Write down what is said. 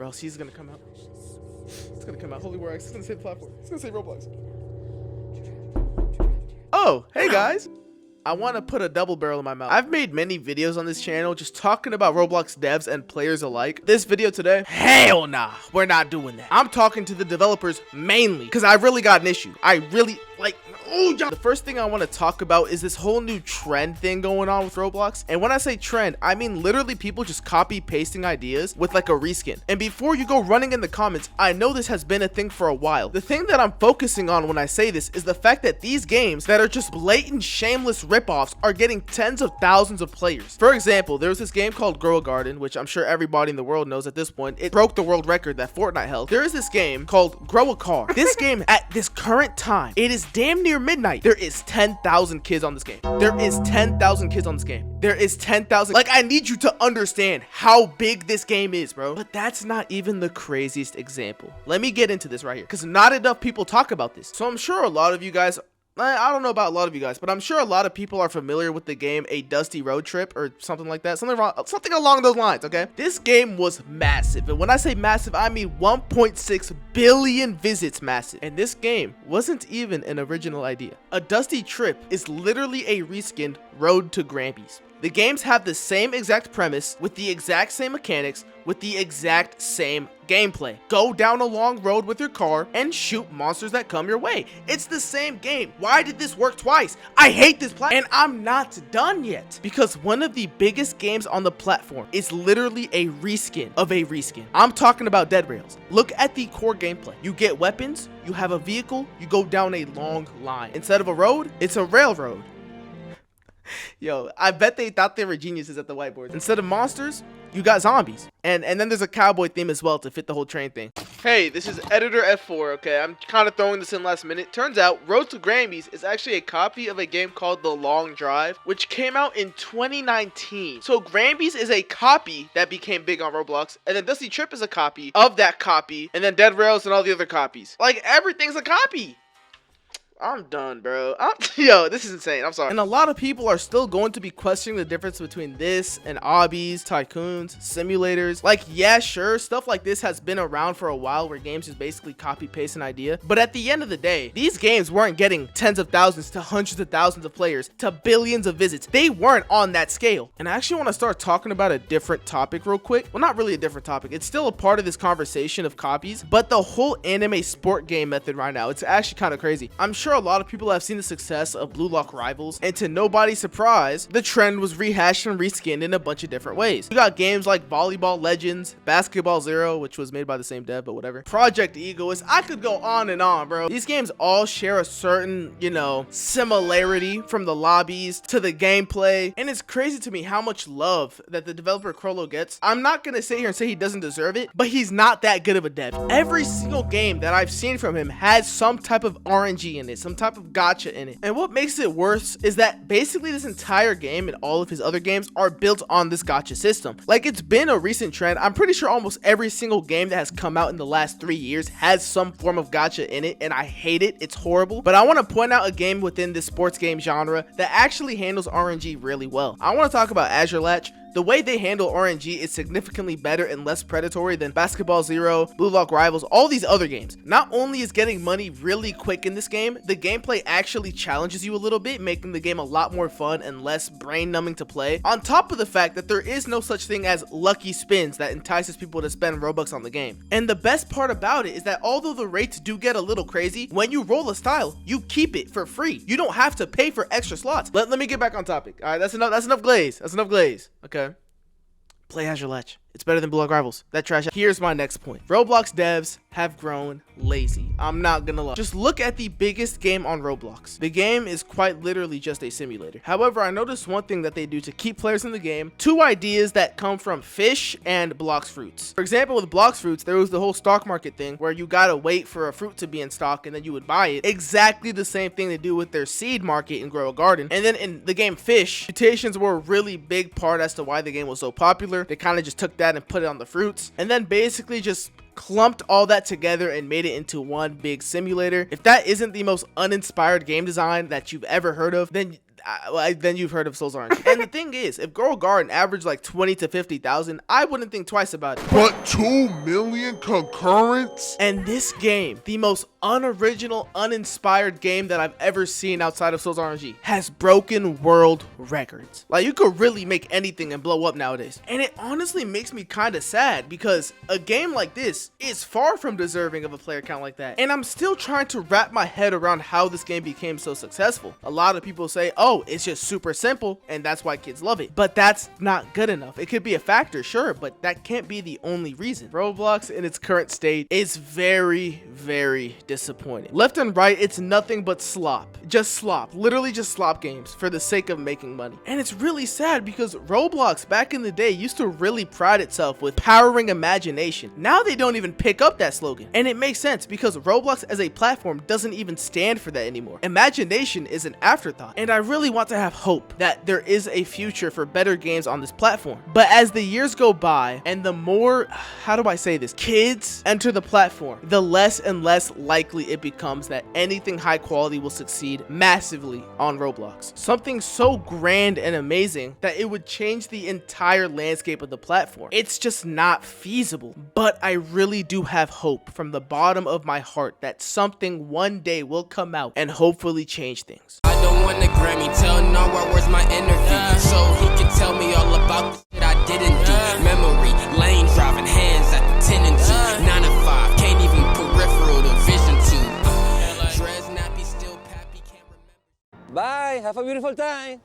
Or else he's gonna come out. It's gonna come out. Holy War X. It's gonna say the platform. It's gonna say Roblox. Oh, hey guys. I want to put a double barrel in my mouth. I've made many videos on this channel just talking about Roblox devs and players alike. This video today, hell nah, we're not doing that. I'm talking to the developers mainly because I really got an issue. I really the first thing I want to talk about is this whole new trend thing going on with Roblox. And when I say trend, I mean literally people just copy pasting ideas with like a reskin. And before you go running in the comments, I know this has been a thing for a while. The thing that I'm focusing on when I say this is the fact that these games that are just blatant shameless ripoffs are getting tens of thousands of players. For example, there was this game called Grow a Garden, which I'm sure everybody in the world knows at this point. It broke the world record that Fortnite held. There is this game called Grow a Car. This game at this current time, it is damn near midnight. There is 10,000 kids on this game. There is 10,000 kids on this game. There is 10,000. Like, I need you to understand how big this game is, bro. But that's not even the craziest example. Let me get into this right here, because not enough people talk about this. So I'm sure a lot of you guys, I don't know about a lot of you guys, but I'm sure a lot of people are familiar with the game A Dusty Road Trip or something like that. Something along those lines, okay? This game was massive. And when I say massive, I mean 1.6 billion visits massive. And this game wasn't even an original idea. A Dusty Trip is literally a reskinned Road to Grampy's. The games have the same exact premise, with the exact same mechanics, with the exact same gameplay. Go down a long road with your car and shoot monsters that come your way. It's the same game. Why did this work twice? I hate this platform. And I'm not done yet, because one of the biggest games on the platform is literally a reskin of a reskin. I'm talking about Dead Rails. Look at the core gameplay. You get weapons, you have a vehicle, you go down a long line. Instead of a road, it's a railroad. Yo, I bet they thought they were geniuses at the whiteboard. Instead of monsters, you got zombies. And then there's a cowboy theme as well to fit the whole train thing. Hey, this is Editor F4, okay? I'm kind of throwing this in last minute. Turns out, Road to Grammys is actually a copy of a game called The Long Drive, which came out in 2019. So Grammys is a copy that became big on Roblox, and then Dusty Trip is a copy of that copy, and then Dead Rails and all the other copies. Like, everything's a copy. I'm done, bro. Yo, this is insane. I'm sorry. And a lot of people are still going to be questioning the difference between this and obbies, tycoons, simulators. Like, yeah, sure, stuff like this has been around for a while, where games just basically copy paste an idea. But at the end of the day, these games weren't getting tens of thousands to hundreds of thousands of players to billions of visits. They weren't on that scale. And I actually want to start talking about a different topic real quick. Well, not really a different topic. It's still a part of this conversation of copies, but the whole anime sport game method right now, it's actually kind of crazy. I'm sure a lot of people have seen the success of Blue Lock Rivals, and to nobody's surprise, the trend was rehashed and reskinned in a bunch of different ways. You got games like Volleyball Legends, Basketball Zero, which was made by the same dev, but whatever, Project Egoist. I could go on and on, bro. These games all share a certain, similarity, from the lobbies to the gameplay, and it's crazy to me how much love that the developer Crollo gets. I'm not gonna sit here and say he doesn't deserve it, but he's not that good of a dev. Every single game that I've seen from him has some type of RNG in it, some type of gacha in it. And what makes it worse is that basically this entire game and all of his other games are built on this gacha system. Like, it's been a recent trend. I'm pretty sure almost every single game that has come out in the last 3 years has some form of gacha in it, and I hate it. It's horrible. But I want to point out a game within this sports game genre that actually handles RNG really well. I want to talk about Azure Latch. The way they handle RNG is significantly better and less predatory than Basketball Zero, Blue Lock Rivals, all these other games. Not only is getting money really quick in this game, the gameplay actually challenges you a little bit, making the game a lot more fun and less brain numbing to play, on top of the fact that there is no such thing as lucky spins that entices people to spend Robux on the game. And the best part about it is that although the rates do get a little crazy, when you roll a style, you keep it for free. You don't have to pay for extra slots. Let me get back on topic. All right, that's enough glaze. That's enough glaze. Okay. Play Azure Latch. It's better than Blue Lock Rivals. That trash. Here's my next point. Roblox devs have grown lazy. I'm not gonna lie. Just look at the biggest game on Roblox. The game is quite literally just a simulator. However, I noticed one thing that they do to keep players in the game. Two ideas that come from Fish and Blox Fruits. For example, with Blox Fruits, there was the whole stock market thing where you gotta wait for a fruit to be in stock and then you would buy it. Exactly the same thing they do with their seed market in Grow a Garden. And then in the game Fish, mutations were a really big part as to why the game was so popular. They kind of just took that and put it on the fruits, and then basically just clumped all that together and made it into one big simulator. If that isn't the most uninspired game design that you've ever heard of, then then you've heard of Souls RNG. And the thing is, if Girl Garden averaged like 20 to 50,000, I wouldn't think twice about it. But 2 million concurrents? And this game, the most unoriginal, uninspired game that I've ever seen outside of Souls RNG, has broken world records. Like, you could really make anything and blow up nowadays. And it honestly makes me kind of sad because a game like this is far from deserving of a player count like that. And I'm still trying to wrap my head around how this game became so successful. A lot of people say, oh, it's just super simple and that's why kids love it. But that's not good enough. It could be a factor, sure, but that can't be the only reason. Roblox in its current state is very, very disappointing. Left and right, it's nothing but slop. Just slop. Literally just slop games for the sake of making money. And it's really sad because Roblox back in the day used to really pride itself with powering imagination. Now they don't even pick up that slogan. And it makes sense because Roblox as a platform doesn't even stand for that anymore. Imagination is an afterthought. And I really want to have hope that there is a future for better games on this platform. But as the years go by and the more, how do I say this, kids enter the platform, the less and less likely it becomes that anything high quality will succeed massively on Roblox. Something so grand and amazing that it would change the entire landscape of the platform. It's just not feasible. But I really do have hope from the bottom of my heart that something one day will come out and hopefully change things. I don't want a Grammy, tell Noah where's my interview, so he can tell me all about the shit I didn't do. Memory, lane driving, hands at the 10 and 2, 9 to 5, can't even peripheral to vision tube. Dreads nappy, still pappy, can't remember. Bye, have a beautiful time.